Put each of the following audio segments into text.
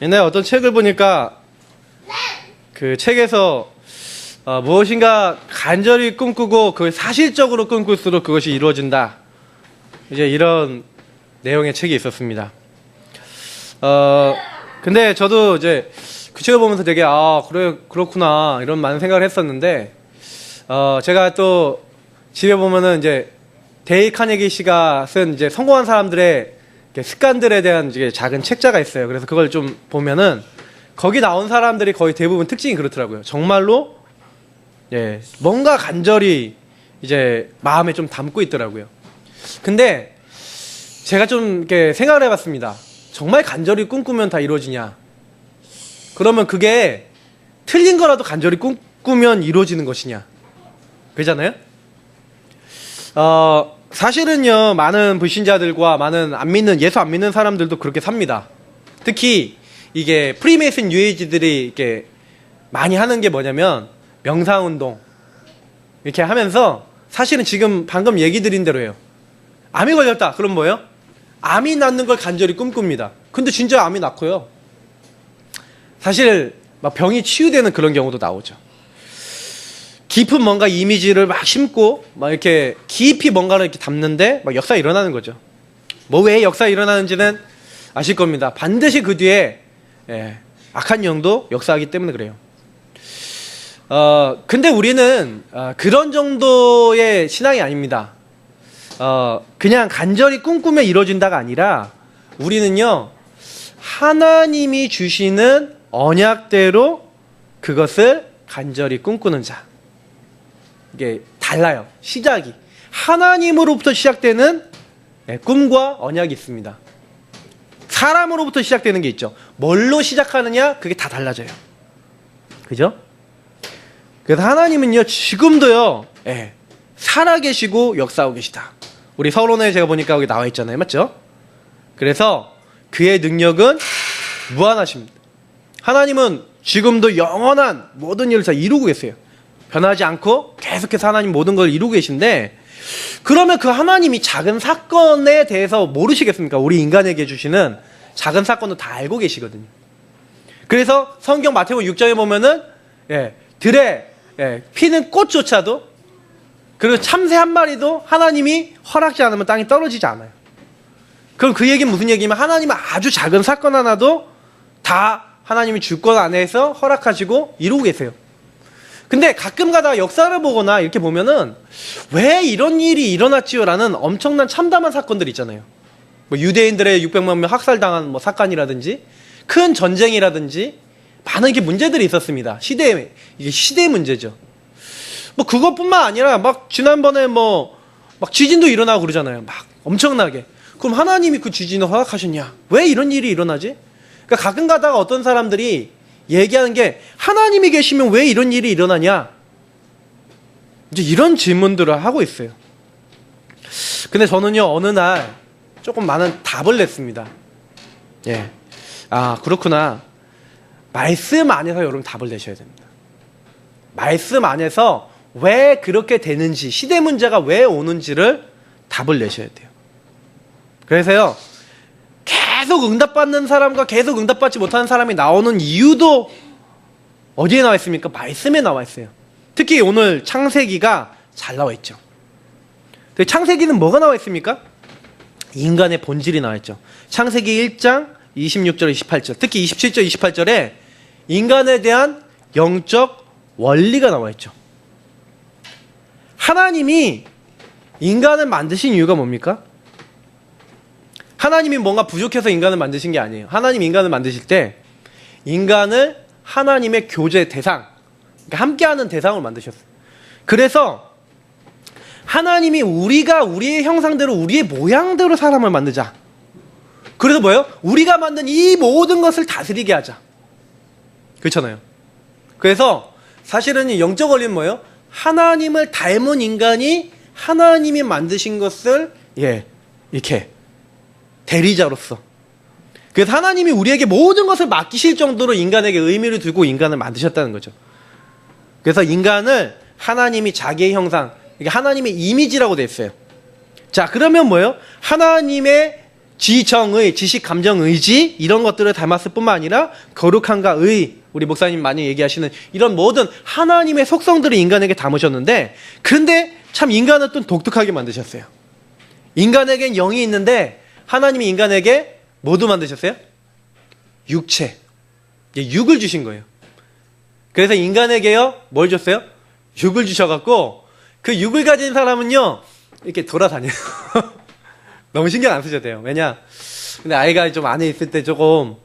옛날에 어떤 책을 보니까 그 책에서 무엇인가 간절히 꿈꾸고 그걸 사실적으로 꿈꿀수록 그것이 이루어진다. 이제 이런 내용의 책이 있었습니다. 근데 저도 이제 그 책을 보면서 되게 그래 그렇구나 이런 많은 생각을 했었는데 제가 또 집에 보면은 이제 데일 카네기 씨가 쓴 이제 성공한 사람들의 습관들에 대한 이제 작은 책자가 있어요. 그래서 그걸 좀 보면은 거기 나온 사람들이 거의 대부분 특징이 그렇더라고요. 정말로 뭔가 간절히 이제 마음에 좀 담고 있더라고요. 근데 제가 좀 이렇게 생각을 해봤습니다. 정말 간절히 꿈꾸면 다 이루어지냐? 그러면 그게 틀린 거라도 간절히 꿈꾸면 이루어지는 것이냐? 그러잖아요? 사실은요, 많은 불신자들과 많은 예수 안 믿는 사람들도 그렇게 삽니다. 특히 이게 프리메이슨 뉴에이지들이 이렇게 많이 하는 게 뭐냐면 명상운동 이렇게 하면서 사실은 지금 방금 얘기 드린 대로 해요. 암이 걸렸다. 그럼 뭐예요? 암이 낫는 걸 간절히 꿈꿉니다. 근데 진짜 암이 낫고요. 사실 막 병이 치유되는 그런 경우도 나오죠. 깊은 뭔가 이미지를 막 심고 막 이렇게 깊이 뭔가를 이렇게 담는데 막 역사가 일어나는 거죠. 뭐 왜 역사가 일어나는지는 아실 겁니다. 반드시 그 뒤에 악한 영도 역사하기 때문에 그래요. 근데 우리는 그런 정도의 신앙이 아닙니다. 그냥 간절히 꿈꾸면 이루어진다가 아니라 우리는요, 하나님이 주시는 언약대로 그것을 간절히 꿈꾸는 자. 이게 달라요. 시작이. 하나님으로부터 시작되는 꿈과 언약이 있습니다. 사람으로부터 시작되는 게 있죠. 뭘로 시작하느냐? 그게 다 달라져요. 그죠? 그래서 하나님은요, 지금도요, 살아계시고 역사하고 계시다. 우리 서론에 제가 보니까 여기 나와 있잖아요. 맞죠? 그래서 그의 능력은 무한하십니다. 하나님은 지금도 영원한 모든 일을 다 이루고 계세요. 변하지 않고 계속해서 하나님 모든 걸 이루고 계신데, 그러면 그 하나님이 작은 사건에 대해서 모르시겠습니까? 우리 인간에게 주시는 작은 사건도 다 알고 계시거든요. 그래서 성경 마태복음 6장에 보면은 들에 피는 꽃조차도, 그리고 참새 한 마리도 하나님이 허락지 않으면 땅에 떨어지지 않아요. 그럼 그 얘기는 무슨 얘기냐면 하나님은 아주 작은 사건 하나도 다 하나님이 주권 안에서 허락하시고 이루고 계세요. 근데 가끔 가다가 역사를 보거나 이렇게 보면은 왜 이런 일이 일어났지요? 라는 엄청난 참담한 사건들 있잖아요. 뭐 유대인들의 600만 명 학살당한 뭐 사건이라든지 큰 전쟁이라든지 많은 게 문제들이 있었습니다. 이게 시대의 문제죠. 뭐 그것뿐만 아니라 막 지난번에 뭐 막 지진도 일어나고 그러잖아요. 막 엄청나게. 그럼 하나님이 그 지진을 허락하셨냐? 왜 이런 일이 일어나지? 그러니까 가끔 가다가 어떤 사람들이 얘기하는 게 하나님이 계시면 왜 이런 일이 일어나냐? 이제 이런 질문들을 하고 있어요. 근데 저는요, 어느 날 조금 많은 답을 냈습니다. 그렇구나. 말씀 안에서 여러분 답을 내셔야 됩니다. 말씀 안에서 왜 그렇게 되는지, 시대 문제가 왜 오는지를 답을 내셔야 돼요. 그래서요, 계속 응답받는 사람과 계속 응답받지 못하는 사람이 나오는 이유도 어디에 나와 있습니까? 말씀에 나와 있어요. 특히 오늘 창세기가 잘 나와 있죠. 창세기는 뭐가 나와 있습니까? 인간의 본질이 나와 있죠. 창세기 1장 26절 28절, 특히 27절 28절에 인간에 대한 영적 원리가 나와 있죠. 하나님이 인간을 만드신 이유가 뭡니까? 하나님이 뭔가 부족해서 인간을 만드신 게 아니에요. 하나님 인간을 만드실 때 인간을 하나님의 교제 대상, 그러니까 함께하는 대상으로 만드셨어요. 그래서 하나님이 우리가 우리의 형상대로 우리의 모양대로 사람을 만들자. 그래서 뭐예요? 우리가 만든 이 모든 것을 다스리게 하자. 그렇잖아요. 그래서 사실은 이 영적 원리는 뭐예요? 하나님을 닮은 인간이 하나님이 만드신 것을 이렇게 대리자로서, 그래서 하나님이 우리에게 모든 것을 맡기실 정도로 인간에게 의미를 두고 인간을 만드셨다는 거죠. 그래서 인간을 하나님이 자기의 형상, 이게 하나님의 이미지라고 되어 있어요. 자, 그러면 뭐예요? 하나님의 지정의, 지식, 감정, 의지 이런 것들을 닮았을 뿐만 아니라 거룩함과 의, 우리 목사님 많이 얘기하시는 이런 모든 하나님의 속성들을 인간에게 담으셨는데, 그런데 참 인간은 또 독특하게 만드셨어요. 인간에겐 영이 있는데 하나님이 인간에게 뭐도 만드셨어요? 육체, 육을 주신 거예요. 그래서 인간에게요 뭘 줬어요? 육을 주셔갖고 그 육을 가진 사람은요 이렇게 돌아다녀요. 너무 신경 안 쓰셔도 돼요. 왜냐? 근데 아이가 좀 안에 있을 때 조금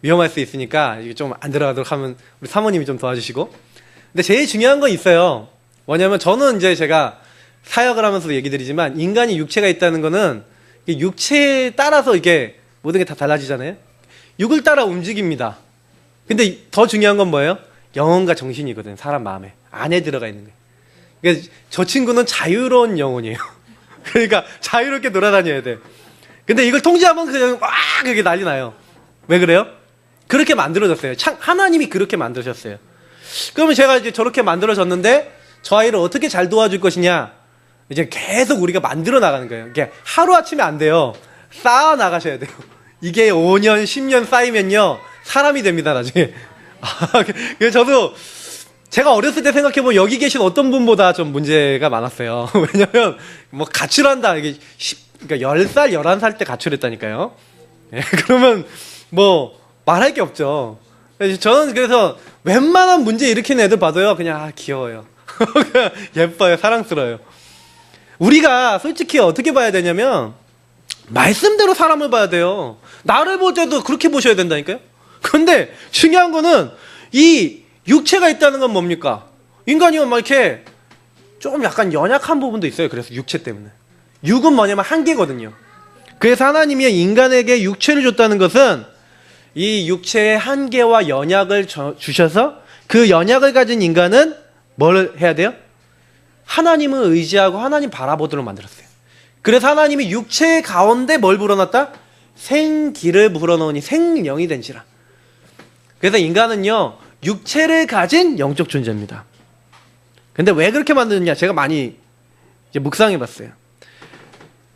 위험할 수 있으니까 좀 안 들어가도록 하면 우리 사모님이 좀 도와주시고. 근데 제일 중요한 건 있어요. 뭐냐면 저는 이제 제가 사역을 하면서도 얘기 드리지만 인간이 육체가 있다는 거는 육체에 따라서 이게 모든 게 다 달라지잖아요. 육을 따라 움직입니다. 근데 더 중요한 건 뭐예요? 영혼과 정신이거든요. 사람 마음에 안에 들어가 있는 거예요. 그러니까 저 친구는 자유로운 영혼이에요. 그러니까 자유롭게 돌아다녀야 돼. 근데 이걸 통제하면 그냥 와 그게 난리 나요. 왜 그래요? 그렇게 만들어졌어요. 하나님이 그렇게 만드셨어요. 그러면 제가 이제 저렇게 만들어졌는데 저 아이를 어떻게 잘 도와줄 것이냐? 이제 계속 우리가 만들어 나가는 거예요. 이게 하루아침에 안 돼요. 쌓아 나가셔야 돼요. 이게 5년, 10년 쌓이면요 사람이 됩니다 나중에. 그래서 저도 제가 어렸을 때 생각해보면 여기 계신 어떤 분보다 좀 문제가 많았어요. 왜냐면 뭐 가출한다 이게 그러니까 10살, 11살 때 가출했다니까요. 그러면 뭐 말할 게 없죠. 저는 그래서 웬만한 문제 일으키는 애들 봐도요 그냥 귀여워요. 그냥 예뻐요, 사랑스러워요. 우리가 솔직히 어떻게 봐야 되냐면 말씀대로 사람을 봐야 돼요. 나를 볼 때도 그렇게 보셔야 된다니까요. 근데 중요한 거는 이 육체가 있다는 건 뭡니까? 인간이 막 이렇게 좀 약간 연약한 부분도 있어요. 그래서 육체 때문에. 육은 뭐냐면 한계거든요. 그래서 하나님이 인간에게 육체를 줬다는 것은 이 육체의 한계와 연약을 주셔서 그 연약을 가진 인간은 뭘 해야 돼요? 하나님을 의지하고 하나님 바라보도록 만들었어요. 그래서 하나님이 육체 가운데 뭘 불어넣었다? 생기를 불어넣으니 생령이 된지라. 그래서 인간은요 육체를 가진 영적 존재입니다. 근데 왜 그렇게 만드느냐? 제가 많이 이제 묵상해 봤어요.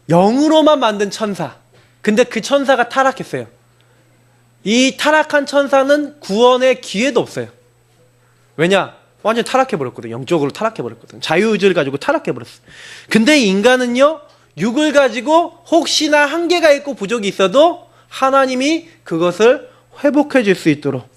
영으로만 만든 천사. 근데 그 천사가 타락했어요. 이 타락한 천사는 구원의 기회도 없어요. 왜냐? 완전히 타락해버렸거든요. 영적으로 타락해버렸거든요. 자유의지를 가지고 타락해버렸어요. 근데 인간은요 육을 가지고 혹시나 한계가 있고 부족이 있어도 하나님이 그것을 회복해 줄 수 있도록,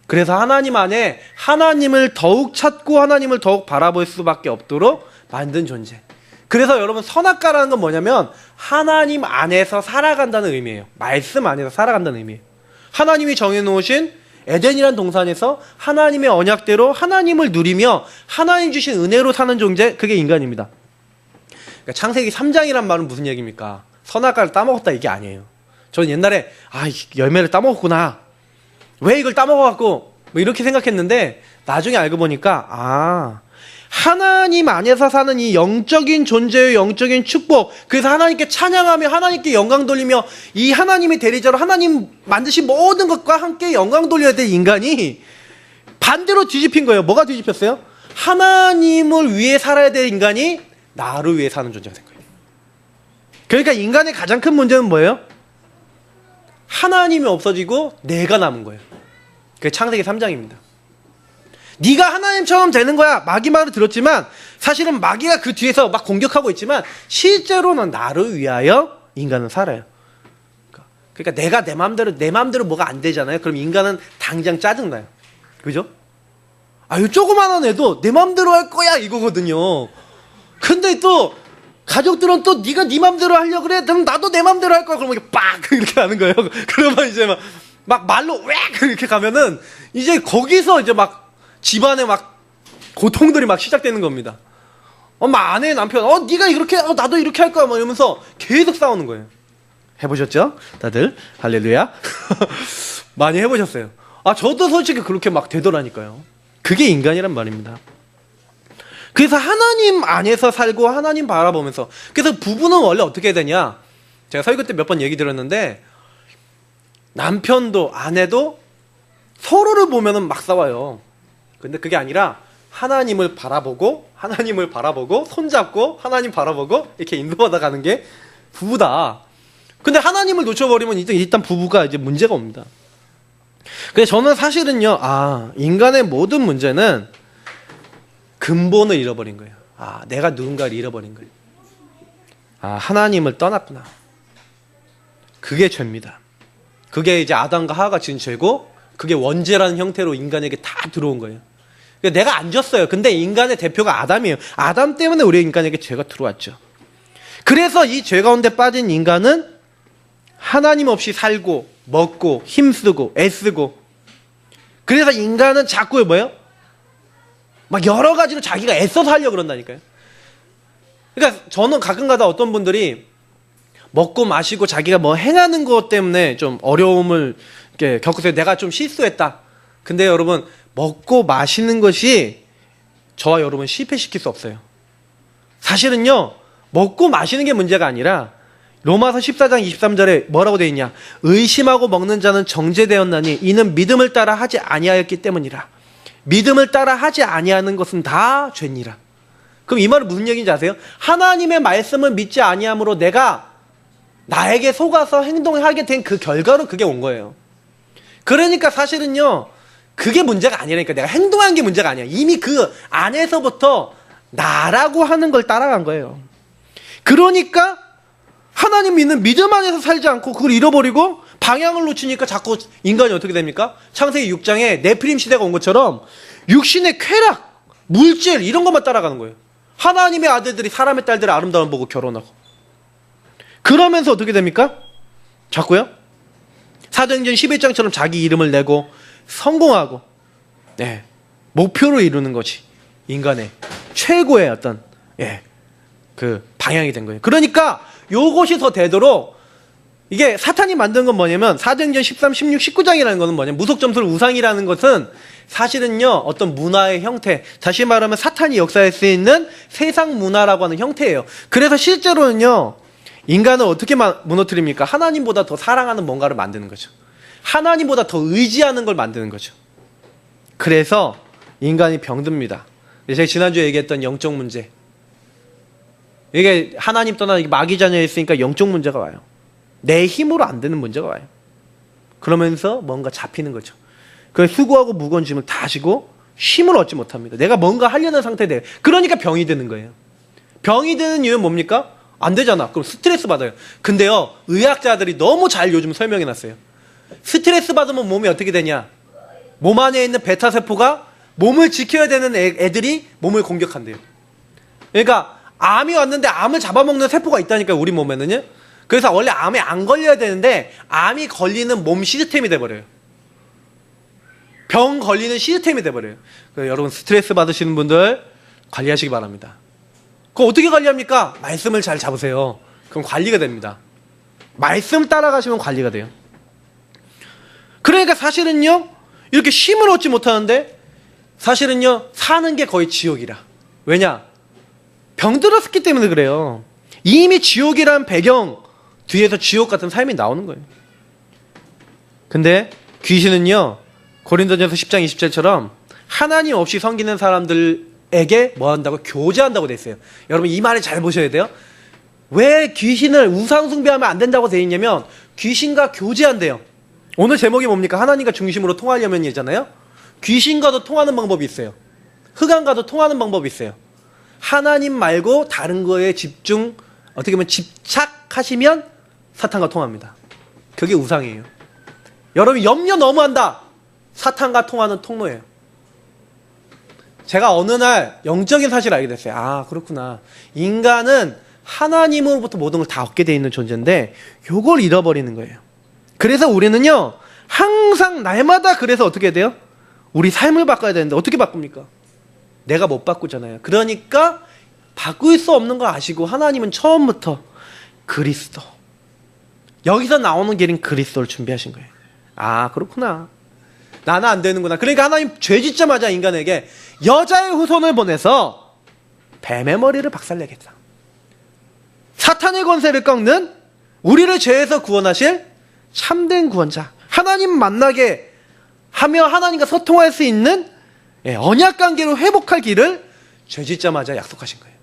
그래서 하나님 안에 하나님을 더욱 찾고 하나님을 더욱 바라볼 수밖에 없도록 만든 존재. 그래서 여러분 선악과라는 건 뭐냐면 하나님 안에서 살아간다는 의미예요. 말씀 안에서 살아간다는 의미예요. 하나님이 정해놓으신 에덴이란 동산에서 하나님의 언약대로 하나님을 누리며 하나님 주신 은혜로 사는 존재, 그게 인간입니다. 그러니까 창세기 3장이란 말은 무슨 얘기입니까? 선악과를 따먹었다 이게 아니에요. 저는 옛날에 열매를 따먹었구나, 왜 이걸 따먹어갖고 뭐 이렇게 생각했는데 나중에 알고 보니까 하나님 안에서 사는 이 영적인 존재의 영적인 축복, 그래서 하나님께 찬양하며 하나님께 영광 돌리며 이 하나님의 대리자로 하나님 만드신 모든 것과 함께 영광 돌려야 될 인간이 반대로 뒤집힌 거예요. 뭐가 뒤집혔어요? 하나님을 위해 살아야 될 인간이 나를 위해 사는 존재가 된 거예요. 그러니까 인간의 가장 큰 문제는 뭐예요? 하나님이 없어지고 내가 남은 거예요. 그게 창세기 3장입니다. 네가 하나님처럼 되는 거야, 마귀 말을 들었지만 사실은 마귀가 그 뒤에서 막 공격하고 있지만 실제로는 나를 위하여 인간은 살아요. 그러니까 내가 내 마음대로 뭐가 안 되잖아요. 그럼 인간은 당장 짜증나요. 그죠? 이 조그만한 애도 내 마음대로 할 거야 이거거든요. 근데 또 가족들은 또 네가 네 맘대로 하려고 그래? 그럼 나도 내 맘대로 할 거야. 그러면 이렇게 빡 이렇게 하는 거예요. 그러면 이제 막 말로 왜 이렇게 가면은 이제 거기서 이제 막 집안에 막 고통들이 막 시작되는 겁니다. 엄마, 아내, 남편, 네가 이렇게, 나도 이렇게 할 거야, 막 이러면서 계속 싸우는 거예요. 해보셨죠? 다들 할렐루야. 많이 해보셨어요. 저도 솔직히 그렇게 막 되더라니까요. 그게 인간이란 말입니다. 그래서 하나님 안에서 살고 하나님 바라보면서, 그래서 부부는 원래 어떻게 해야 되냐? 제가 설교 때 몇 번 얘기 들었는데 남편도 아내도 서로를 보면은 막 싸워요. 근데 그게 아니라 하나님을 바라보고 손잡고 하나님 바라보고 이렇게 인도받아 가는 게 부부다. 근데 하나님을 놓쳐버리면 일단 부부가 이제 문제가 옵니다. 그래서 저는 사실은요, 인간의 모든 문제는 근본을 잃어버린 거예요. 내가 누군가를 잃어버린 거예요. 하나님을 떠났구나. 그게 죄입니다. 그게 이제 아담과 하와가 지은 죄고, 그게 원죄라는 형태로 인간에게 다 들어온 거예요. 내가 안 졌어요. 근데 인간의 대표가 아담이에요. 아담 때문에 우리 인간에게 죄가 들어왔죠. 그래서 이 죄 가운데 빠진 인간은 하나님 없이 살고 먹고 힘쓰고 애쓰고, 그래서 인간은 자꾸 뭐예요? 막 여러 가지로 자기가 애써서 하려고 그런다니까요. 그러니까 저는 가끔가다 어떤 분들이 먹고 마시고 자기가 뭐 행하는 것 때문에 좀 어려움을 이렇게 겪으세요. 내가 좀 실수했다. 근데 여러분, 먹고 마시는 것이 저와 여러분 실패시킬 수 없어요. 사실은요, 먹고 마시는 게 문제가 아니라 로마서 14장 23절에 뭐라고 되어 있냐? 의심하고 먹는 자는 정죄되었나니 이는 믿음을 따라 하지 아니하였기 때문이라. 믿음을 따라 하지 아니하는 것은 다 죄니라. 그럼 이 말은 무슨 얘기인지 아세요? 하나님의 말씀을 믿지 아니함으로 내가 나에게 속아서 행동하게 된 그 결과로 그게 온 거예요. 그러니까 사실은요, 그게 문제가 아니라니까. 내가 행동한 게 문제가 아니야. 이미 그 안에서부터 나라고 하는 걸 따라간 거예요. 그러니까 하나님 믿는 믿음 안에서 살지 않고 그걸 잃어버리고 방향을 놓치니까 자꾸 인간이 어떻게 됩니까? 창세기 6장에 네피림 시대가 온 것처럼 육신의 쾌락, 물질 이런 것만 따라가는 거예요. 하나님의 아들들이 사람의 딸들의 아름다움 보고 결혼하고, 그러면서 어떻게 됩니까? 자꾸요? 사도행전 11장처럼 자기 이름을 내고 성공하고, 목표를 이루는 것이 인간의 최고의 어떤 그 방향이 된 거예요. 그러니까 요것이 더 되도록, 이게 사탄이 만든 건 뭐냐면, 사도행전 13, 16, 19장이라는 것은 뭐냐면, 무속점술 우상이라는 것은 사실은요, 어떤 문화의 형태, 다시 말하면 사탄이 역사할 수 있는 세상 문화라고 하는 형태예요. 그래서 실제로는요, 인간을 어떻게 무너뜨립니까? 하나님보다 더 사랑하는 뭔가를 만드는 거죠. 하나님보다 더 의지하는 걸 만드는 거죠. 그래서 인간이 병듭니다. 제가 지난주에 얘기했던 영적 문제, 이게 하나님 떠나 마귀 자녀였으니까 영적 문제가 와요. 내 힘으로 안 되는 문제가 와요. 그러면서 뭔가 잡히는 거죠. 그래서 수고하고 무거운 짐을 다 지고 힘을 얻지 못합니다. 내가 뭔가 하려는 상태에 대해. 그러니까 병이 드는 거예요. 병이 드는 이유는 뭡니까? 안 되잖아. 그럼 스트레스 받아요. 근데요, 의학자들이 너무 잘 요즘 설명해 놨어요. 스트레스 받으면 몸이 어떻게 되냐? 몸 안에 있는 베타세포가 몸을 지켜야 되는 애들이 몸을 공격한대요. 그러니까 암이 왔는데 암을 잡아먹는 세포가 있다니까요, 우리 몸에는요. 그래서 원래 암에 안 걸려야 되는데 암이 걸리는 몸 시스템이 돼버려요. 병 걸리는 시스템이 돼버려요. 그래서 여러분, 스트레스 받으시는 분들 관리하시기 바랍니다. 그거 어떻게 관리합니까? 말씀을 잘 잡으세요. 그럼 관리가 됩니다. 말씀 따라가시면 관리가 돼요. 그러니까 사실은요, 이렇게 힘을 얻지 못하는데 사실은요, 사는 게 거의 지옥이라. 왜냐? 병들었기 때문에 그래요. 이미 지옥이란 배경 뒤에서 지옥 같은 삶이 나오는 거예요. 근데 귀신은요, 고린도전서 10장 27처럼 하나님 없이 섬기는 사람들에게 뭐 한다고? 교제한다고 돼 있어요. 여러분, 이 말을 잘 보셔야 돼요. 왜 귀신을 우상 숭배하면 안 된다고 돼 있냐면, 귀신과 교제한대요. 오늘 제목이 뭡니까? 하나님과 중심으로 통하려면이잖아요. 귀신과도 통하는 방법이 있어요. 흑암과도 통하는 방법이 있어요. 하나님 말고 다른 거에 집중, 어떻게 보면 집착하시면 사탄과 통합니다. 그게 우상이에요. 여러분, 염려 너무 한다. 사탄과 통하는 통로예요. 제가 어느 날 영적인 사실을 알게 됐어요. 그렇구나. 인간은 하나님으로부터 모든 걸 다 얻게 돼 있는 존재인데 요걸 잃어버리는 거예요. 그래서 우리는요, 항상 날마다 그래서 어떻게 해야 돼요? 우리 삶을 바꿔야 되는데 어떻게 바꿉니까? 내가 못 바꾸잖아요. 그러니까 바꿀 수 없는 걸 아시고 하나님은 처음부터 그리스도, 여기서 나오는 길인 그리스도를 준비하신 거예요. 그렇구나. 나는 안 되는구나. 그러니까 하나님 죄 짓자마자 인간에게 여자의 후손을 보내서 뱀의 머리를 박살내겠다. 사탄의 권세를 꺾는, 우리를 죄에서 구원하실 참된 구원자, 하나님 만나게 하며 하나님과 소통할 수 있는 언약 관계로 회복할 길을 죄 짓자마자 약속하신 거예요.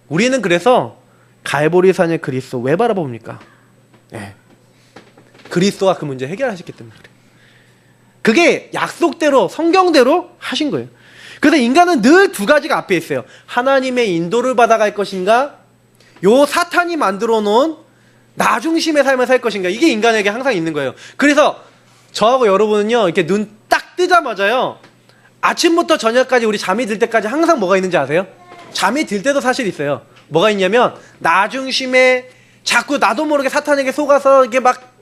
우리는 그래서 갈보리산의 그리스도 왜 바라봅니까? 예. 그리스도가 그 문제 해결하셨기 때문에 그래요. 그게 약속대로 성경대로 하신 거예요. 그래서 인간은 늘 두 가지가 앞에 있어요. 하나님의 인도를 받아갈 것인가, 요 사탄이 만들어 놓은 나 중심의 삶을 살 것인가. 이게 인간에게 항상 있는 거예요. 그래서 저하고 여러분은요, 이렇게 눈 딱 뜨자마자요, 아침부터 저녁까지 우리 잠이 들 때까지 항상 뭐가 있는지 아세요? 잠이 들 때도 사실 있어요. 뭐가 있냐면 나 중심에 자꾸 나도 모르게 사탄에게 속아서 이게 막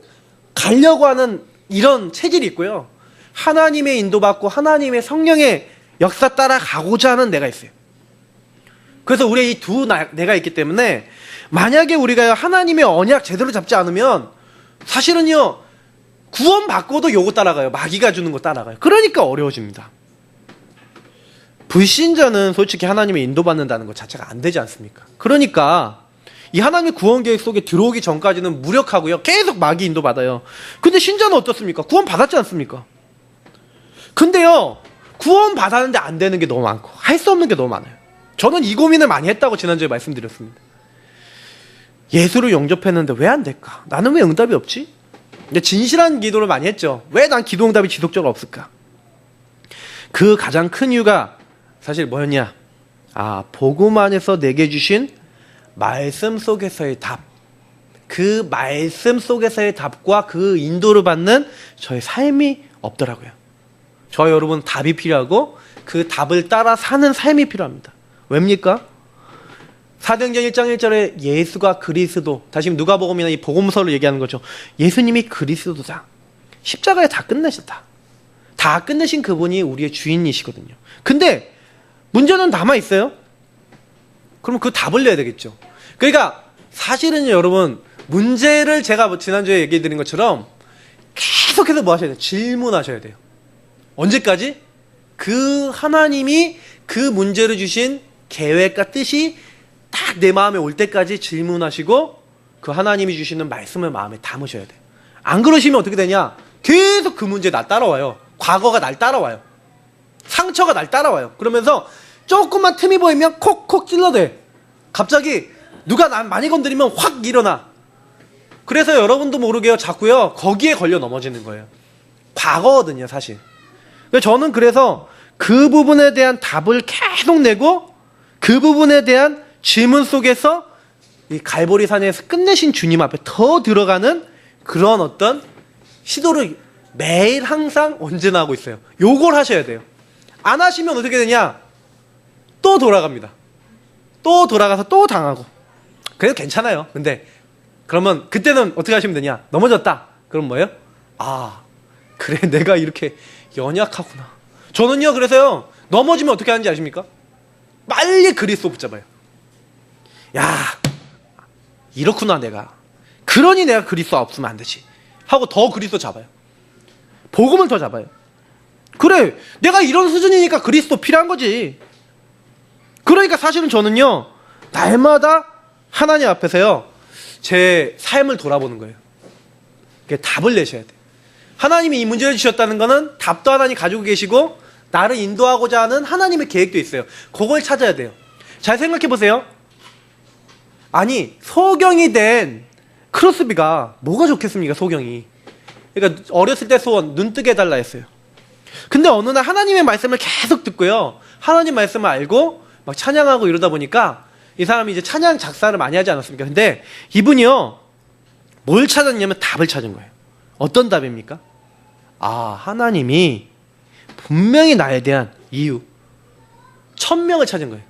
가려고 하는 이런 체질이 있고요. 하나님의 인도받고 하나님의 성령의 역사 따라 가고자 하는 내가 있어요. 그래서 우리의 이 두 내가 있기 때문에 만약에 우리가 하나님의 언약 제대로 잡지 않으면 사실은요, 구원 받고도 요거 따라가요. 마귀가 주는 거 따라가요. 그러니까 어려워집니다. 불신자는 솔직히 하나님의 인도받는다는 것 자체가 안 되지 않습니까? 그러니까 이 하나님의 구원 계획 속에 들어오기 전까지는 무력하고요, 계속 마귀 인도받아요. 근데 신자는 어떻습니까? 구원 받았지 않습니까? 근데요, 구원 받았는데 안 되는 게 너무 많고 할 수 없는 게 너무 많아요. 저는 이 고민을 많이 했다고 지난주에 말씀드렸습니다. 예수를 영접했는데 왜 안 될까? 나는 왜 응답이 없지? 근데 진실한 기도를 많이 했죠. 왜 난 기도 응답이 지속적으로 없을까? 그 가장 큰 이유가 사실 뭐였냐? 복음 안에서 내게 주신 말씀 속에서의 답. 그 말씀 속에서의 답과 그 인도를 받는 저의 삶이 없더라고요. 저 여러분 답이 필요하고 그 답을 따라 사는 삶이 필요합니다. 왜입니까? 사도행전 1장 1절에 예수가 그리스도, 다시 누가복음이나 이 복음서를 얘기하는 거죠. 예수님이 그리스도다. 십자가에 다 끝내셨다. 다 끝내신 그분이 우리의 주인이시거든요. 근데 문제는 남아있어요. 그럼 그 답을 내야 되겠죠. 그러니까 사실은 여러분, 문제를 제가 지난주에 얘기해 드린 것처럼 계속해서 뭐 하셔야 돼요? 질문하셔야 돼요. 언제까지? 그 하나님이 그 문제를 주신 계획과 뜻이 딱 내 마음에 올 때까지 질문하시고 그 하나님이 주시는 말씀을 마음에 담으셔야 돼요. 안 그러시면 어떻게 되냐? 계속 그 문제 날 따라와요. 과거가 날 따라와요. 상처가 날 따라와요. 그러면서 조금만 틈이 보이면 콕콕 찔러대. 갑자기 누가 난 많이 건드리면 확 일어나. 그래서 여러분도 모르게요, 자꾸요 거기에 걸려 넘어지는 거예요. 과거거든요, 사실. 저는 그래서 그 부분에 대한 답을 계속 내고 그 부분에 대한 질문 속에서 이 갈보리산에서 끝내신 주님 앞에 더 들어가는 그런 어떤 시도를 매일 항상 언제나 하고 있어요. 요걸 하셔야 돼요. 안 하시면 어떻게 되냐? 또 돌아갑니다. 또 돌아가서 또 당하고. 그래도 괜찮아요. 근데 그러면 그때는 어떻게 하시면 되냐? 넘어졌다. 그럼 뭐예요? 그래, 내가 이렇게 연약하구나. 저는요, 그래서요, 넘어지면 어떻게 하는지 아십니까? 빨리 그리스도 붙잡아요. 야, 이렇구나 내가. 그러니 내가 그리스도 없으면 안 되지 하고 더 그리스도 잡아요. 복음을 더 잡아요. 그래, 내가 이런 수준이니까 그리스도 필요한 거지. 그러니까 사실은 저는요, 날마다 하나님 앞에서요, 제 삶을 돌아보는 거예요. 답을 내셔야 돼요. 하나님이 이 문제를 주셨다는 거는 답도 하나님 가지고 계시고 나를 인도하고자 하는 하나님의 계획도 있어요. 그걸 찾아야 돼요. 잘 생각해 보세요. 아니, 소경이 된 크로스비가 뭐가 좋겠습니까? 소경이. 그러니까 어렸을 때 소원, 눈 뜨게 해달라 했어요. 근데 어느 날 하나님의 말씀을 계속 듣고요, 하나님 말씀을 알고 막 찬양하고 이러다 보니까 이 사람이 이제 찬양 작사를 많이 하지 않았습니까? 근데 이분이요, 뭘 찾았냐면 답을 찾은 거예요. 어떤 답입니까? 하나님이 분명히 나에 대한 이유, 천명을 찾은 거예요.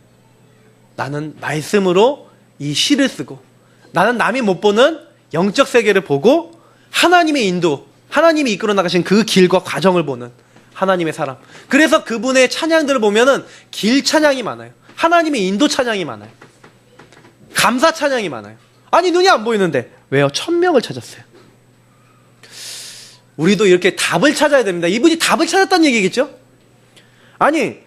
나는 말씀으로 이 시를 쓰고, 나는 남이 못 보는 영적 세계를 보고 하나님의 인도, 하나님이 이끌어 나가신 그 길과 과정을 보는 하나님의 사람. 그래서 그분의 찬양들을 보면은 길 찬양이 많아요. 하나님의 인도 찬양이 많아요. 감사 찬양이 많아요. 아니, 눈이 안 보이는데. 왜요? 천명을 찾았어요. 우리도 이렇게 답을 찾아야 됩니다. 이분이 답을 찾았다는 얘기겠죠? 아니,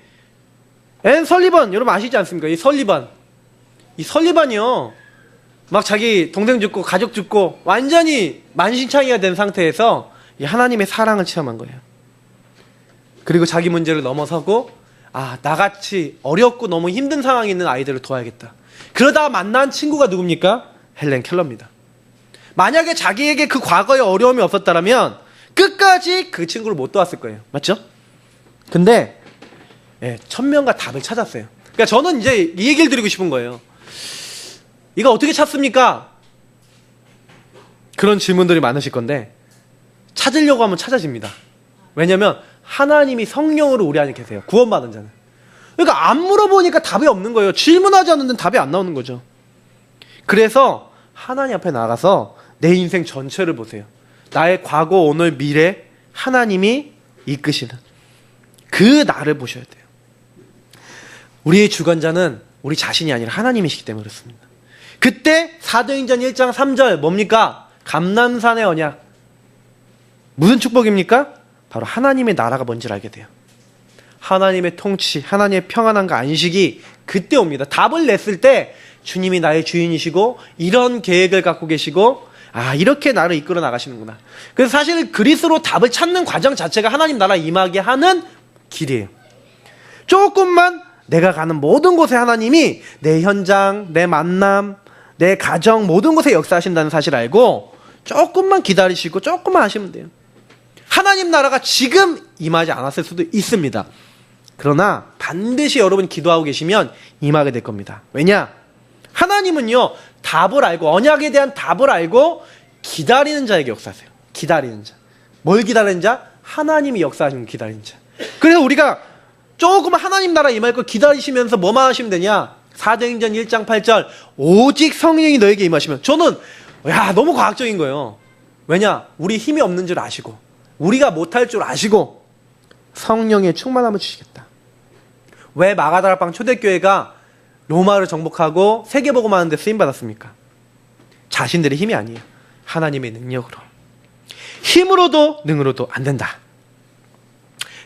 앤 설리번, 여러분 아시지 않습니까? 이 설리번이요, 막 자기 동생 죽고 가족 죽고 완전히 만신창이가 된 상태에서 이 하나님의 사랑을 체험한 거예요. 그리고 자기 문제를 넘어서고, 나같이 어렵고 너무 힘든 상황에 있는 아이들을 도와야겠다. 그러다가 만난 친구가 누굽니까? 헬렌 켈러입니다. 만약에 자기에게 그 과거에 어려움이 없었다면 끝까지 그 친구를 못 도왔을 거예요. 맞죠? 근데 천명과 답을 찾았어요. 그러니까 저는 이제 이 얘기를 드리고 싶은 거예요. 이거 어떻게 찾습니까? 그런 질문들이 많으실 건데 찾으려고 하면 찾아집니다. 왜냐면 하나님이 성령으로 우리 안에 계세요. 구원받은 자는. 그러니까 안 물어보니까 답이 없는 거예요. 질문하지 않는 데는 답이 안 나오는 거죠. 그래서 하나님 앞에 나가서 내 인생 전체를 보세요. 나의 과거, 오늘, 미래 하나님이 이끄시는 그 나를 보셔야 돼요. 우리의 주관자는 우리 자신이 아니라 하나님이시기 때문에 그렇습니다. 그때 사도행전 1장 3절 뭡니까? 감람산의 언약. 무슨 축복입니까? 바로 하나님의 나라가 뭔지를 알게 돼요. 하나님의 통치, 하나님의 평안함과 안식이 그때 옵니다. 답을 냈을 때 주님이 나의 주인이시고 이런 계획을 갖고 계시고 이렇게 나를 이끌어 나가시는구나. 그래서 사실 그리스도로 답을 찾는 과정 자체가 하나님 나라 임하게 하는 길이에요. 조금만 내가 가는 모든 곳에 하나님이 내 현장, 내 만남, 내 가정 모든 곳에 역사하신다는 사실을 알고 조금만 기다리시고 조금만 하시면 돼요. 하나님 나라가 지금 임하지 않았을 수도 있습니다. 그러나 반드시 여러분이 기도하고 계시면 임하게 될 겁니다. 왜냐? 하나님은요 답을 알고 언약에 대한 답을 알고 기다리는 자에게 역사하세요. 기다리는 자. 뭘 기다리는 자? 하나님이 역사하시는 기다리는 자. 그래서 우리가 조금 하나님 나라 임할 거 기다리시면서 뭐만 하시면 되냐? 사도행전 1장 8절 오직 성령이 너에게 임하시면. 저는 너무 과학적인 거예요. 왜냐? 우리 힘이 없는 줄 아시고 우리가 못할 줄 아시고 성령의 충만함을 주시겠다. 왜 마가다락방 초대교회가 로마를 정복하고 세계복음을 하는데 쓰임받았습니까? 자신들의 힘이 아니에요. 하나님의 능력으로. 힘으로도 능으로도 안 된다.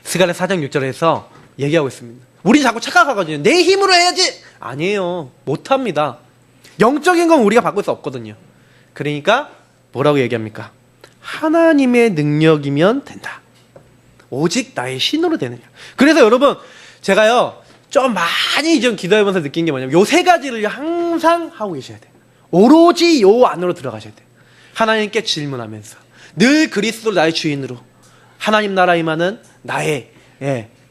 스가랴 4장 6절에서 얘기하고 있습니다. 우리 자꾸 착각하거든요. 내 힘으로 해야지. 아니에요. 못합니다. 영적인 건 우리가 바꿀 수 없거든요. 그러니까 뭐라고 얘기합니까? 하나님의 능력이면 된다. 오직 나의 신으로 되느냐. 그래서 여러분 제가요 좀 많이 좀 기도해보면서 느낀 게 뭐냐면 요 세 가지를 항상 하고 계셔야 돼요. 오로지 요 안으로 들어가셔야 돼요. 하나님께 질문하면서 늘 그리스도를 나의 주인으로 하나님 나라 임하는 나의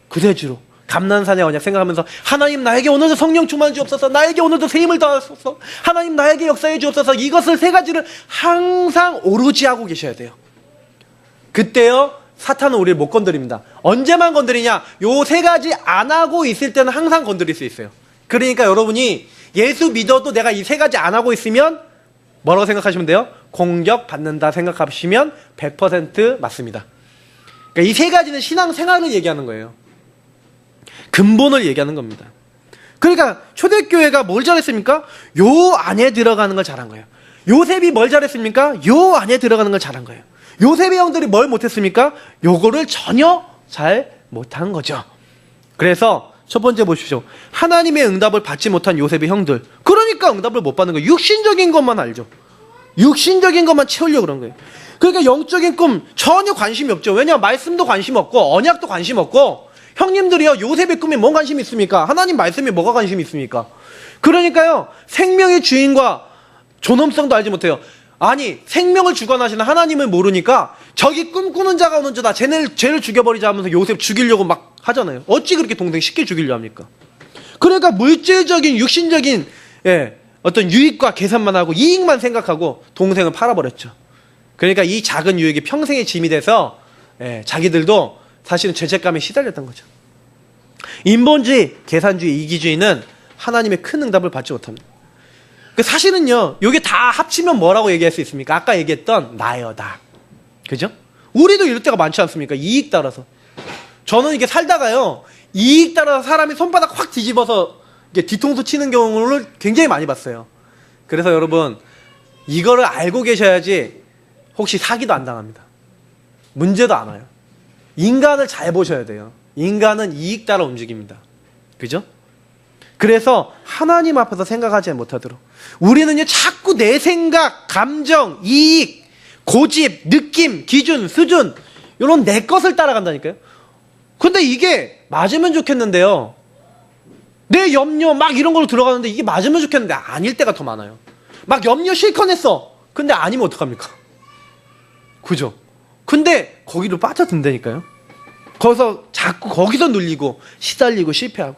구세주로 감난산의 언약 생각하면서 하나님 나에게 오늘도 성령 충만 주옵소서. 나에게 오늘도 새 힘을 더하소서. 하나님 나에게 역사해 주옵소서. 이것을 세 가지를 항상 오로지 하고 계셔야 돼요. 그때요 사탄은 우리를 못 건드립니다. 언제만 건드리냐? 요 세 가지 안 하고 있을 때는 항상 건드릴 수 있어요. 그러니까 여러분이 예수 믿어도 내가 이 세 가지 안 하고 있으면 뭐라고 생각하시면 돼요? 공격받는다 생각하시면 100% 맞습니다. 그러니까 이 세 가지는 신앙생활을 얘기하는 거예요. 근본을 얘기하는 겁니다. 그러니까 초대교회가 뭘 잘했습니까? 요 안에 들어가는 걸 잘한 거예요. 요셉이 뭘 잘했습니까? 요 안에 들어가는 걸 잘한 거예요. 요셉의 형들이 뭘 못했습니까? 요거를 전혀 잘 못한 거죠. 그래서 첫 번째 보십시오. 하나님의 응답을 받지 못한 요셉의 형들. 그러니까 응답을 못 받는 거예요. 육신적인 것만 알죠. 육신적인 것만 채우려고 그런 거예요. 그러니까 영적인 꿈 전혀 관심이 없죠. 왜냐하면 말씀도 관심 없고 언약도 관심 없고 형님들이요 요셉의 꿈에 뭔 관심이 있습니까? 하나님 말씀에 뭐가 관심이 있습니까? 그러니까요 생명의 주인과 존엄성도 알지 못해요. 아니 생명을 주관하시는 하나님을 모르니까 저기 꿈꾸는 자가 오는 자다. 쟤를 죽여버리자 하면서 요셉 죽이려고 막 하잖아요. 어찌 그렇게 동생 쉽게 죽이려 합니까? 그러니까 물질적인 육신적인 어떤 유익과 계산만 하고 이익만 생각하고 동생을 팔아버렸죠. 그러니까 이 작은 유익이 평생의 짐이 돼서 자기들도 사실은 죄책감에 시달렸던 거죠. 인본주의, 계산주의, 이기주의는 하나님의 큰 응답을 받지 못합니다. 사실은요, 이게 다 합치면 뭐라고 얘기할 수 있습니까? 아까 얘기했던 나여다. 그죠? 우리도 이럴 때가 많지 않습니까? 이익 따라서. 저는 이게 살다가요, 이익 따라서 사람이 손바닥 확 뒤집어서 이게 뒤통수 치는 경우를 굉장히 많이 봤어요. 그래서 여러분, 이거를 알고 계셔야지 혹시 사기도 안 당합니다. 문제도 안 와요. 인간을 잘 보셔야 돼요. 인간은 이익 따라 움직입니다. 그죠? 그래서 하나님 앞에서 생각하지 못하도록 우리는요 자꾸 내 생각, 감정, 이익, 고집, 느낌, 기준, 수준 이런 내 것을 따라간다니까요. 근데 이게 맞으면 좋겠는데요, 내 염려 막 이런 걸로 들어가는데 이게 맞으면 좋겠는데 아닐 때가 더 많아요. 막 염려 실컷 했어. 근데 아니면 어떡합니까? 그죠? 근데 거기로 빠져든다니까요. 거기서 자꾸 거기서 눌리고 시달리고 실패하고.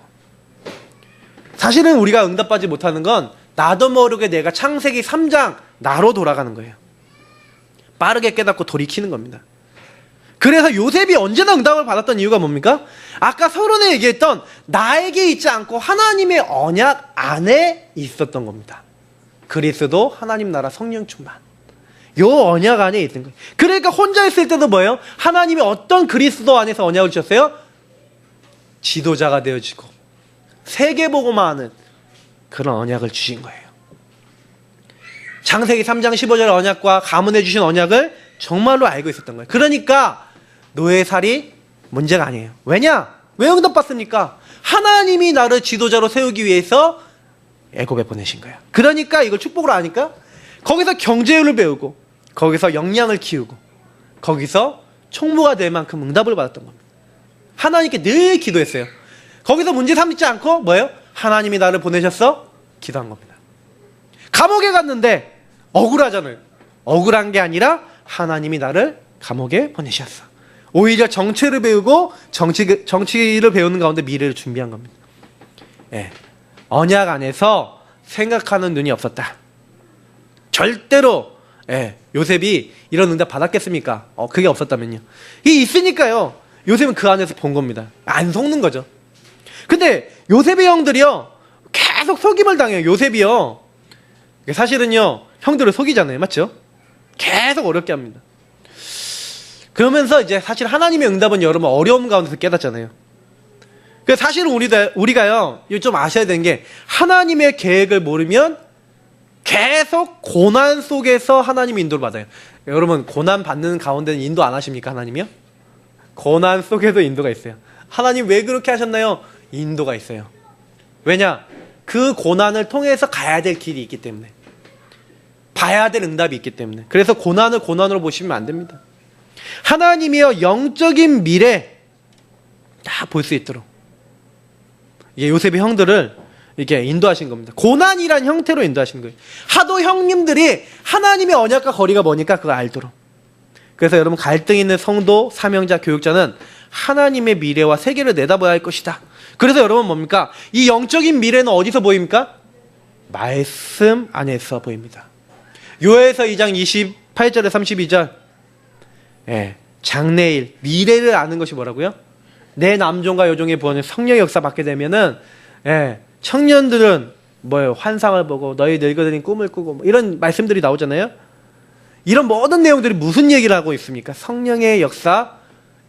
사실은 우리가 응답받지 못하는 건 나도 모르게 내가 창세기 3장 나로 돌아가는 거예요. 빠르게 깨닫고 돌이키는 겁니다. 그래서 요셉이 언제나 응답을 받았던 이유가 뭡니까? 아까 서론에 얘기했던 나에게 있지 않고 하나님의 언약 안에 있었던 겁니다. 그리스도 하나님 나라 성령 충만. 요 언약 안에 있는 거예요. 그러니까 혼자 있을 때도 뭐예요? 하나님이 어떤 그리스도 안에서 언약을 주셨어요? 지도자가 되어지고 세계보고만 하는 그런 언약을 주신 거예요. 창세기 3장 15절 언약과 가문해 주신 언약을 정말로 알고 있었던 거예요. 그러니까 노예살이 문제가 아니에요. 왜냐? 왜 응답받습니까? 하나님이 나를 지도자로 세우기 위해서 애굽에 보내신 거예요. 그러니까 이걸 축복으로 아니까 거기서 경제율을 배우고 거기서 역량을 키우고 거기서 총무가 될 만큼 응답을 받았던 겁니다. 하나님께 늘 기도했어요. 거기서 문제 삼지 않고 뭐예요? 하나님이 나를 보내셨어? 기도한 겁니다. 감옥에 갔는데 억울하잖아요. 억울한 게 아니라 하나님이 나를 감옥에 보내셨어. 오히려 정치를 배우고 정치를 배우는 가운데 미래를 준비한 겁니다. 예. 언약 안에서 생각하는 눈이 없었다. 절대로 요셉이 이런 응답 받았겠습니까? 그게 없었다면요. 이 있으니까요. 요셉은 그 안에서 본 겁니다. 안 속는 거죠. 근데 요셉의 형들이요. 계속 속임을 당해요. 요셉이요. 사실은요. 형들을 속이잖아요. 맞죠? 계속 어렵게 합니다. 그러면서 이제 사실 하나님의 응답은 여러분 어려움 가운데서 깨닫잖아요. 그래서 사실은 우리가요. 좀 아셔야 되는 게 하나님의 계획을 모르면 계속 고난 속에서 하나님의 인도를 받아요. 여러분 고난 받는 가운데는 인도 안 하십니까? 하나님이요? 고난 속에도 인도가 있어요. 하나님 왜 그렇게 하셨나요? 인도가 있어요. 왜냐? 그 고난을 통해서 가야 될 길이 있기 때문에. 봐야 될 응답이 있기 때문에. 그래서 고난을 고난으로 보시면 안 됩니다. 하나님이요 영적인 미래 다 볼 수 있도록 이게 요셉의 형들을 이렇게 인도하신 겁니다. 고난이란 형태로 인도하신 거예요. 하도 형님들이 하나님의 언약과 거리가 머니까 그걸 알도록. 그래서 여러분 갈등 있는 성도, 사명자, 교육자는 하나님의 미래와 세계를 내다봐야 할 것이다. 그래서 여러분 뭡니까? 이 영적인 미래는 어디서 보입니까? 말씀 안에서 보입니다. 요에서 2장 28절에 32절 장래일, 미래를 아는 것이 뭐라고요? 내 남종과 여종의 부원을 성령의 역사 받게 되면은 청년들은 뭐예요? 환상을 보고 너희 늙어드린 꿈을 꾸고 뭐 이런 말씀들이 나오잖아요. 이런 모든 내용들이 무슨 얘기를 하고 있습니까? 성령의 역사,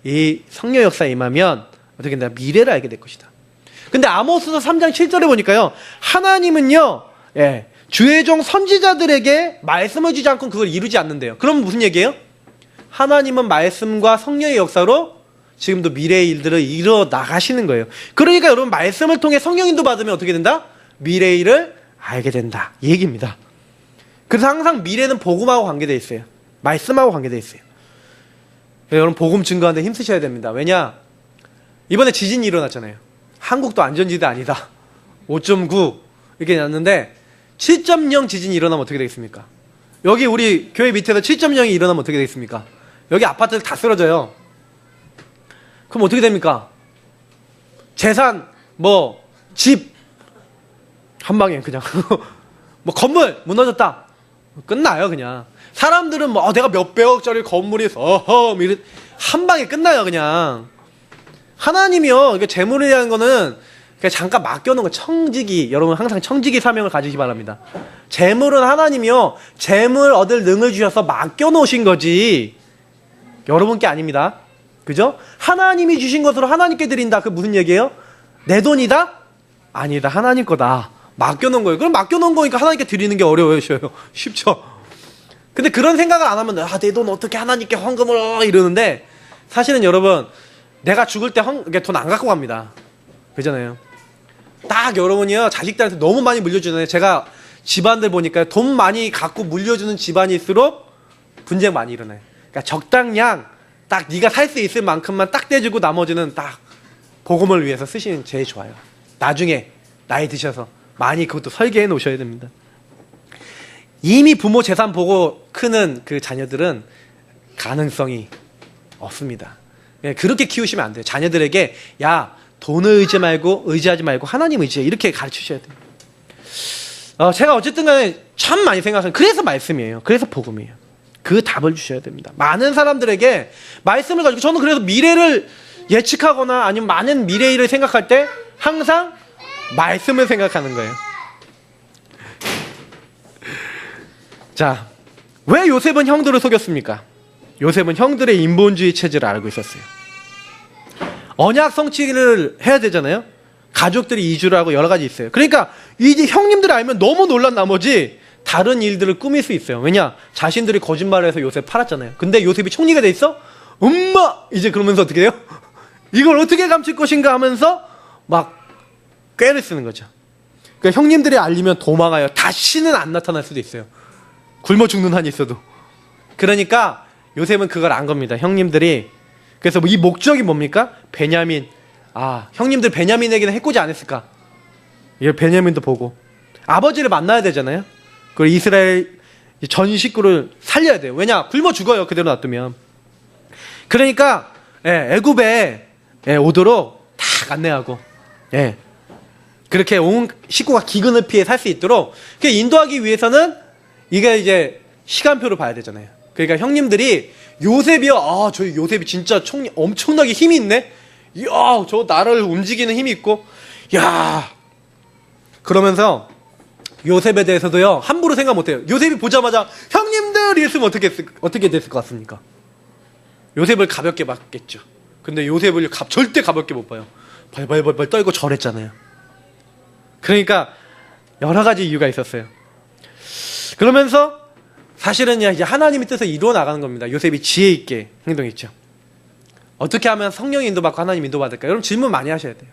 이 성령 역사에 임하면 어떻게 된다? 미래를 알게 될 것이다. 근데 아모스서 3장 7절에 보니까요. 하나님은요. 주의 종 선지자들에게 말씀을 주지 않고 그걸 이루지 않는데요. 그럼 무슨 얘기예요? 하나님은 말씀과 성령의 역사로 지금도 미래의 일들을 이루어 나가시는 거예요. 그러니까 여러분 말씀을 통해 성령인도 받으면 어떻게 된다? 미래의 일을 알게 된다. 이 얘기입니다. 그래서 항상 미래는 복음하고 관계되어 있어요. 말씀하고 관계되어 있어요. 여러분 복음 증거하는데 힘쓰셔야 됩니다. 왜냐? 이번에 지진이 일어났잖아요. 한국도 안전지대 아니다. 5.9 이렇게 났는데 7.0 지진이 일어나면 어떻게 되겠습니까? 여기 우리 교회 밑에서 7.0이 일어나면 어떻게 되겠습니까? 여기 아파트들 다 쓰러져요. 그럼 어떻게 됩니까? 재산, 집, 한 방에 그냥. 건물, 무너졌다. 끝나요, 그냥. 사람들은 내가 몇 백억짜리 건물이 있어. 한 방에 끝나요, 그냥. 하나님이요, 이게 재물이라는 거는 그냥 잠깐 맡겨놓은 거, 청지기. 여러분 항상 청지기 사명을 가지기 바랍니다. 재물은 하나님이요, 재물 얻을 능을 주셔서 맡겨놓으신 거지. 여러분께 아닙니다. 그죠? 하나님이 주신 것으로 하나님께 드린다. 그게 무슨 얘기예요? 내 돈이다? 아니다. 하나님 거다. 맡겨놓은 거예요. 그럼 맡겨놓은 거니까 하나님께 드리는 게 어려워요. 쉽죠? 근데 그런 생각을 안 하면 내 돈 어떻게 하나님께 헌금을 이러는데 사실은 여러분 내가 죽을 때 돈 안 갖고 갑니다. 그잖아요. 딱 여러분이요 자식들한테 너무 많이 물려주잖아요. 제가 집안들 보니까 돈 많이 갖고 물려주는 집안일수록 분쟁 많이 일어나요. 그러니까 적당량 딱 네가 살 수 있을 만큼만 딱 떼주고 나머지는 딱 복음을 위해서 쓰시는 게 제일 좋아요. 나중에 나이 드셔서 많이 그것도 설계해 놓으셔야 됩니다. 이미 부모 재산 보고 크는 그 자녀들은 가능성이 없습니다. 그렇게 키우시면 안 돼요. 자녀들에게 야, 돈을 의지하지 말고 하나님 의지해, 이렇게 가르치셔야 돼요. 제가 어쨌든 간에 참 많이 생각해요. 그래서 말씀이에요. 그래서 복음이에요. 그 답을 주셔야 됩니다. 많은 사람들에게 말씀을 가지고, 저는 그래서 미래를 예측하거나 아니면 많은 미래를 생각할 때 항상 말씀을 생각하는 거예요. 자, 왜 요셉은 형들을 속였습니까? 요셉은 형들의 인본주의 체제를 알고 있었어요. 언약 성취를 해야 되잖아요. 가족들이 이주를 하고 여러 가지 있어요. 그러니까 이제 형님들이 알면 너무 놀란 나머지 다른 일들을 꾸밀 수 있어요. 왜냐? 자신들이 거짓말을 해서 요셉 팔았잖아요. 근데 요셉이 총리가 돼 있어? 엄마! 이제 그러면서 어떻게 해요? 이걸 어떻게 감출 것인가 하면서 막 꾀를 쓰는 거죠. 그러니까 형님들이 알리면 도망가요. 다시는 안 나타날 수도 있어요. 굶어 죽는 한이 있어도. 그러니까 요셉은 그걸 안 겁니다. 형님들이. 그래서 이 목적이 뭡니까? 베냐민. 형님들 베냐민에게는 해코지 안 했을까? 이걸 베냐민도 보고. 아버지를 만나야 되잖아요. 그리고 이스라엘 전 식구를 살려야 돼요. 왜냐? 굶어 죽어요. 그대로 놔두면. 그러니까 애굽에 오도록 다 안내하고, 그렇게 온 식구가 기근을 피해 살 수 있도록 인도하기 위해서는 이게 이제 시간표를 봐야 되잖아요. 그러니까 형님들이 요셉이요, 저희 요셉이 진짜 엄청나게 힘이 있네. 이야, 저 나라를 움직이는 힘이 있고, 야, 그러면서 요셉에 대해서도요 함부로 생각 못해요. 요셉이 보자마자 형님들 이랬으면 어떻게 됐을 것 같습니까? 요셉을 가볍게 봤겠죠. 근데 요셉을 절대 가볍게 못 봐요. 발발발발 떨고 절했잖아요. 그러니까 여러 가지 이유가 있었어요. 그러면서 사실은 이제 하나님의 뜻을 이루어 나가는 겁니다. 요셉이 지혜 있게 행동했죠. 어떻게 하면 성령의 인도받고 하나님 인도받을까? 여러분 질문 많이 하셔야 돼요.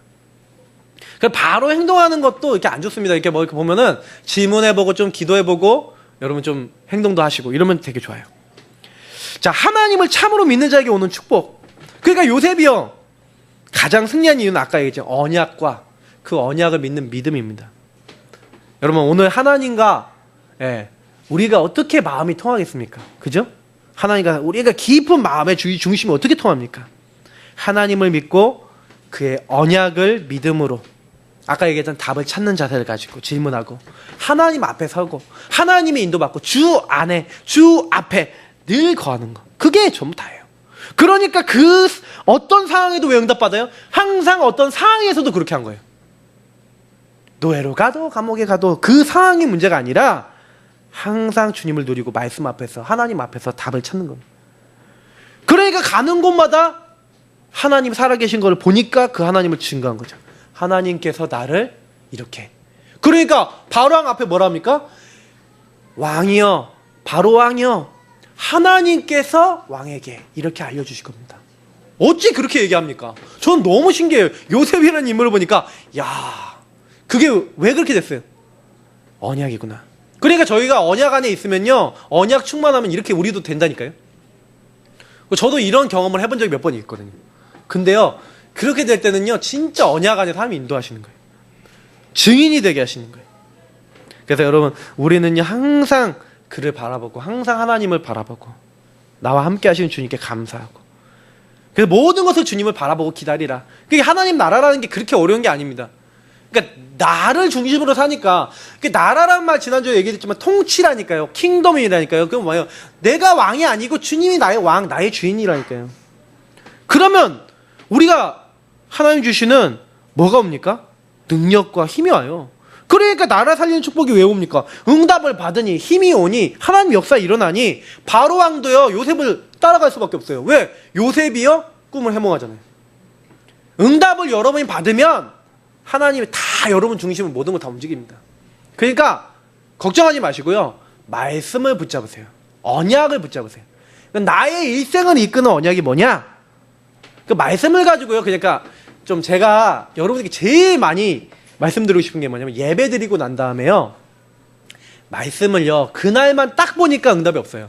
바로 행동하는 것도 이렇게 안 좋습니다. 이렇게 보면은 질문해보고 좀 기도해보고 여러분 좀 행동도 하시고 이러면 되게 좋아요. 자, 하나님을 참으로 믿는 자에게 오는 축복. 그러니까 요셉이요 가장 승리한 이유는 아까 얘기했죠. 언약과 그 언약을 믿는 믿음입니다. 여러분 오늘 하나님과 우리가 어떻게 마음이 통하겠습니까? 그죠? 하나님과 우리가 깊은 마음의 중심이 어떻게 통합니까? 하나님을 믿고 그의 언약을 믿음으로, 아까 얘기했던 답을 찾는 자세를 가지고 질문하고 하나님 앞에 서고 하나님의 인도받고 주 안에, 주 앞에 늘 거하는 것. 그게 전부 다예요. 그러니까 그 어떤 상황에도 왜 응답받아요? 항상 어떤 상황에서도 그렇게 한 거예요. 노예로 가도 감옥에 가도 그 상황이 문제가 아니라 항상 주님을 누리고 말씀 앞에서, 하나님 앞에서 답을 찾는 겁니다. 그러니까 가는 곳마다 하나님 살아계신 걸 보니까 그 하나님을 증거한 거죠. 하나님께서 나를 이렇게. 그러니까 바로왕 앞에 뭐라 합니까? 왕이여, 바로왕이여, 하나님께서 왕에게 이렇게 알려주실 겁니다. 어찌 그렇게 얘기합니까? 전 너무 신기해요. 요셉이라는 인물을 보니까 그게 왜 그렇게 됐어요? 언약이구나. 그러니까 저희가 언약 안에 있으면요, 언약 충만하면 이렇게 우리도 된다니까요. 저도 이런 경험을 해본 적이 몇 번 있거든요. 근데요, 그렇게 될 때는요 진짜 언약 안에 하나님이 인도하시는 거예요. 증인이 되게 하시는 거예요. 그래서 여러분 우리는요 항상 그를 바라보고 항상 하나님을 바라보고 나와 함께 하시는 주님께 감사하고, 그래서 모든 것을 주님을 바라보고 기다리라. 그게 하나님 나라라는 게 그렇게 어려운 게 아닙니다. 그러니까 나를 중심으로 사니까, 나라란 말 지난주에 얘기했지만 통치라니까요. 킹덤이라니까요. 그럼 뭐예요? 내가 왕이 아니고 주님이 나의 왕, 나의 주인이라니까요. 그러면 우리가 하나님 주시는 뭐가 옵니까? 능력과 힘이 와요. 그러니까 나라 살리는 축복이 왜 옵니까? 응답을 받으니 힘이 오니 하나님 역사 일어나니 바로왕도요 요셉을 따라갈 수밖에 없어요. 왜? 요셉이요 꿈을 해몽하잖아요. 응답을 여러분이 받으면 하나님이 다 여러분 중심으로 모든 걸 다 움직입니다. 그러니까 걱정하지 마시고요 말씀을 붙잡으세요. 언약을 붙잡으세요. 나의 일생을 이끄는 언약이 뭐냐? 그 말씀을 가지고요. 그러니까 좀 제가 여러분에게 제일 많이 말씀드리고 싶은 게 뭐냐면, 예배 드리고 난 다음에요 말씀을요 그날만 딱 보니까 응답이 없어요.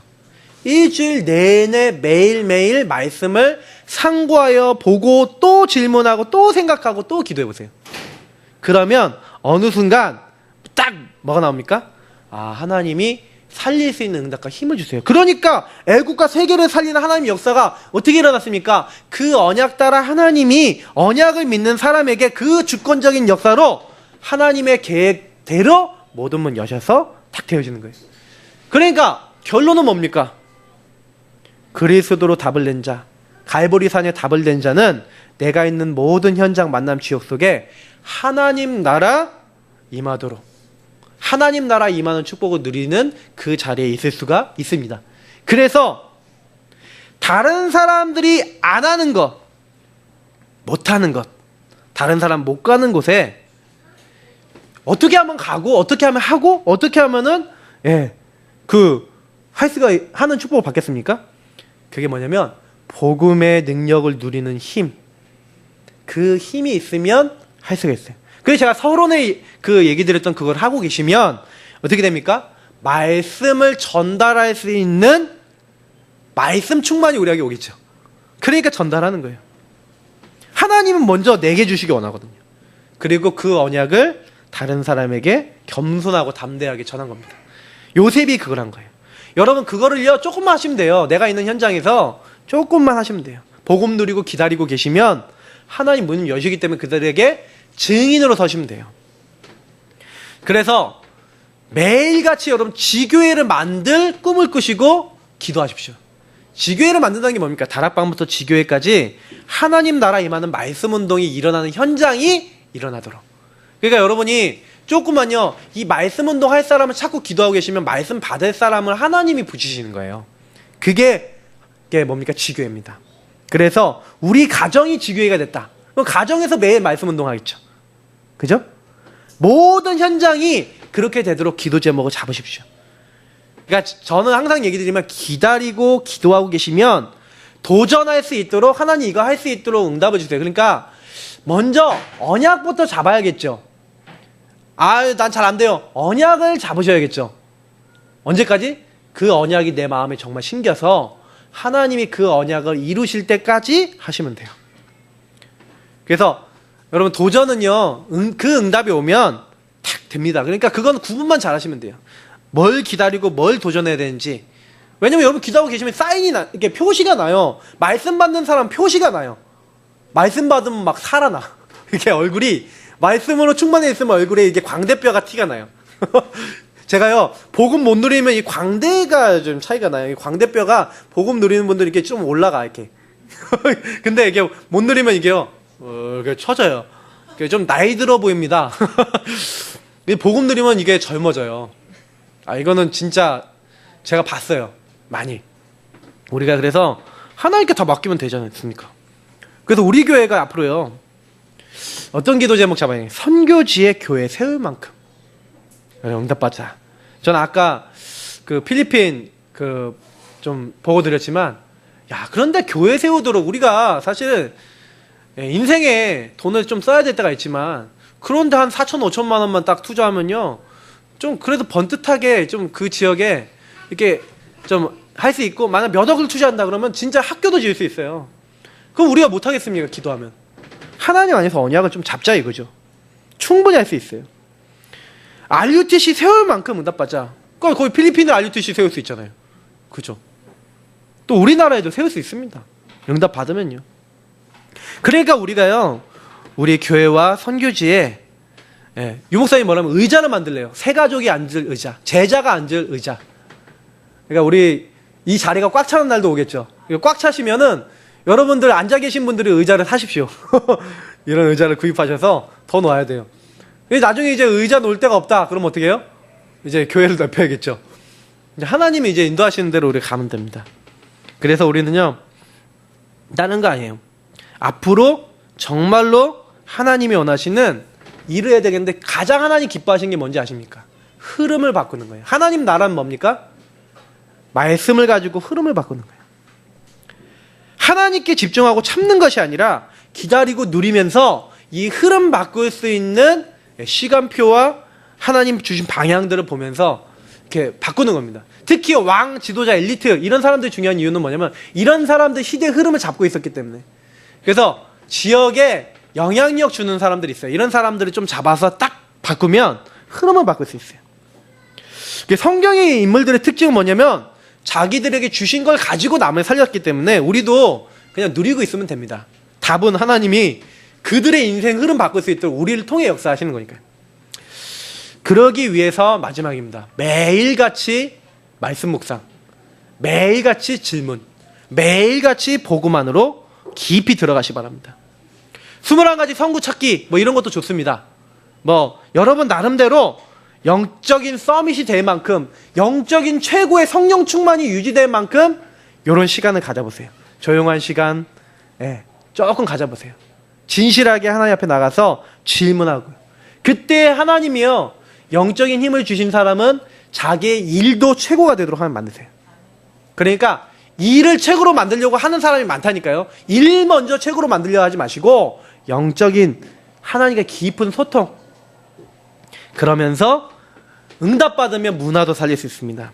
일주일 내내 매일매일 말씀을 상고하여 보고 또 질문하고 또 생각하고 또 기도해 보세요. 그러면 어느 순간 딱 뭐가 나옵니까? 하나님이 살릴 수 있는 응답과 힘을 주세요. 그러니까 애국과 세계를 살리는 하나님의 역사가 어떻게 일어났습니까? 그 언약 따라 하나님이 언약을 믿는 사람에게 그 주권적인 역사로 하나님의 계획대로 모든 문 여셔서 탁 되어지는 거예요. 그러니까 결론은 뭡니까? 그리스도로 답을 낸 자, 갈보리 산에 답을 낸 자는 내가 있는 모든 현장 만남 지역 속에 하나님 나라 임하도록, 하나님 나라 임하는 축복을 누리는 그 자리에 있을 수가 있습니다. 그래서 다른 사람들이 안 하는 것, 못하는 것, 다른 사람 못 가는 곳에 어떻게 하면 가고, 어떻게 하면 하고, 어떻게 하면은 할 수가 하는 축복을 받겠습니까? 그게 뭐냐면 복음의 능력을 누리는 힘, 그 힘이 있으면 할 수가 있어요. 그래서 제가 서론에 그 얘기 드렸던 그걸 하고 계시면 어떻게 됩니까? 말씀을 전달할 수 있는 말씀 충만이 우리에게 오겠죠. 그러니까 전달하는 거예요. 하나님은 먼저 내게 주시기 원하거든요. 그리고 그 언약을 다른 사람에게 겸손하고 담대하게 전한 겁니다. 요셉이 그걸 한 거예요. 여러분 그거를요 조금만 하시면 돼요. 내가 있는 현장에서 조금만 하시면 돼요. 복음 누리고 기다리고 계시면 하나님 문 여시기 때문에 그들에게 증인으로 서시면 돼요. 그래서 매일같이 여러분 지교회를 만들 꿈을 꾸시고 기도하십시오. 지교회를 만든다는 게 뭡니까? 다락방부터 지교회까지 하나님 나라 임하는 말씀 운동이 일어나는 현장이 일어나도록. 그러니까 여러분이 조금만요 이 말씀 운동 할 사람을 자꾸 기도하고 계시면 말씀 받을 사람을 하나님이 부지시는 거예요. 그게 뭡니까? 지교회입니다. 그래서 우리 가정이 지교회가 됐다. 그럼 가정에서 매일 말씀 운동하겠죠. 그죠? 모든 현장이 그렇게 되도록 기도 제목을 잡으십시오. 그러니까 저는 항상 얘기 드리면 기다리고 기도하고 계시면 도전할 수 있도록 하나님 이거 할 수 있도록 응답을 주세요. 그러니까 먼저 언약부터 잡아야겠죠. 난 잘 안 돼요. 언약을 잡으셔야겠죠. 언제까지? 그 언약이 내 마음에 정말 심겨서 하나님이 그 언약을 이루실 때까지 하시면 돼요. 그래서 여러분 도전은요 그 응답이 오면 탁 됩니다. 그러니까 그건 구분만 잘 하시면 돼요. 뭘 기다리고 뭘 도전해야 되는지. 왜냐면 여러분 기도하고 계시면 사인이 이렇게 표시가 나요. 말씀 받는 사람 표시가 나요. 말씀 받으면 막 살아나. 이렇게 얼굴이 말씀으로 충만해 있으면 얼굴에 이게 광대뼈가 티가 나요. 제가요 복음 못 누리면 이 광대가 좀 차이가 나요. 이 광대뼈가 복음 누리는 분들 이렇게 좀 올라가 이렇게. 근데 이게 못 누리면 이게요 이렇게 처져요. 좀 나이 들어 보입니다. 복음 누리면 이게 젊어져요. 이거는 진짜 제가 봤어요. 많이. 우리가 그래서 하나님께 다 맡기면 되지 않습니까? 그래서 우리 교회가 앞으로요 어떤 기도 제목 잡아야 돼요? 선교지의 교회 세울 만큼 응답받자. 저는 아까 그 필리핀 좀 보고 드렸지만 그런데 교회 세우도록 우리가 사실 인생에 돈을 좀 써야 될 때가 있지만 그런데 한 4천 5천만 원만 딱 투자하면요 좀 그래도 번듯하게 좀 그 지역에 이렇게 좀 할 수 있고 만약 몇 억을 투자한다 그러면 진짜 학교도 지을 수 있어요. 그럼 우리가 못 하겠습니까? 기도하면. 하나님 안에서 언약을 좀 잡자 이거죠. 충분히 할 수 있어요. RUTC 세울 만큼 응답받자. 거의 필리핀에 RUTC 세울 수 있잖아요. 그죠? 또 우리나라에도 세울 수 있습니다. 응답 받으면요. 그러니까 우리가요 우리 교회와 선교지에 유목사님 뭐라면 의자를 만들래요. 새 가족이 앉을 의자, 제자가 앉을 의자. 그러니까 우리 이 자리가 꽉 차는 날도 오겠죠. 꽉 차시면은 여러분들 앉아 계신 분들이 의자를 사십시오. 이런 의자를 구입하셔서 더 놓아야 돼요. 나중에 이제 의자 놓을 데가 없다. 그럼 어떻게 해요? 이제 교회를 넓혀야겠죠. 이제 하나님이 이제 인도하시는 대로 우리가 가면 됩니다. 그래서 우리는요 다른 거 아니에요. 앞으로 정말로 하나님이 원하시는 일을 해야 되겠는데 가장 하나님 기뻐하시는 게 뭔지 아십니까? 흐름을 바꾸는 거예요. 하나님 나라는 뭡니까? 말씀을 가지고 흐름을 바꾸는 거예요. 하나님께 집중하고 참는 것이 아니라 기다리고 누리면서 이 흐름 바꿀 수 있는 시간표와 하나님 주신 방향들을 보면서 이렇게 바꾸는 겁니다. 특히 왕, 지도자, 엘리트 이런 사람들이 중요한 이유는 뭐냐면 이런 사람들 시대의 흐름을 잡고 있었기 때문에. 그래서 지역에 영향력 주는 사람들이 있어요. 이런 사람들을 좀 잡아서 딱 바꾸면 흐름을 바꿀 수 있어요. 성경의 인물들의 특징은 뭐냐면 자기들에게 주신 걸 가지고 남을 살렸기 때문에 우리도 그냥 누리고 있으면 됩니다. 답은 하나님이 그들의 인생 흐름 바꿀 수 있도록 우리를 통해 역사하시는 거니까요. 그러기 위해서 마지막입니다. 매일같이 말씀 묵상, 매일같이 질문, 매일같이 복음만으로 깊이 들어가시 바랍니다. 21가지 성구 찾기 뭐 이런 것도 좋습니다. 뭐 여러분 나름대로 영적인 서밋이 될 만큼, 영적인 최고의 성령 충만이 유지될 만큼 이런 시간을 가져보세요. 조용한 시간 조금 가져보세요. 진실하게 하나님 앞에 나가서 질문하고요. 그때 하나님이요, 영적인 힘을 주신 사람은 자기의 일도 최고가 되도록 하면 만드세요. 그러니까 일을 최고로 만들려고 하는 사람이 많다니까요. 일 먼저 최고로 만들려고 하지 마시고 영적인 하나님과 깊은 소통, 그러면서 응답받으면 문화도 살릴 수 있습니다.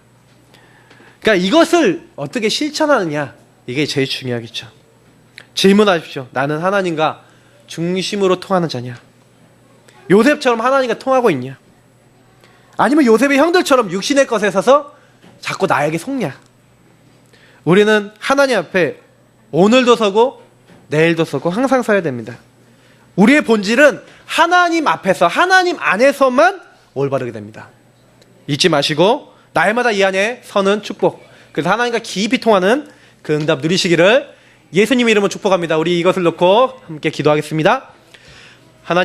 그러니까 이것을 어떻게 실천하느냐, 이게 제일 중요하겠죠. 질문하십시오. 나는 하나님과 중심으로 통하는 자냐? 요셉처럼 하나님과 통하고 있냐? 아니면 요셉의 형들처럼 육신의 것에 서서 자꾸 나에게 속냐? 우리는 하나님 앞에 오늘도 서고 내일도 서고 항상 서야 됩니다. 우리의 본질은 하나님 앞에서, 하나님 안에서만 올바르게 됩니다. 잊지 마시고 날마다 이 안에 서는 축복, 그래서 하나님과 깊이 통하는 그 응답 누리시기를 예수님 이름으로 축복합니다. 우리 이것을 놓고 함께 기도하겠습니다. 하나님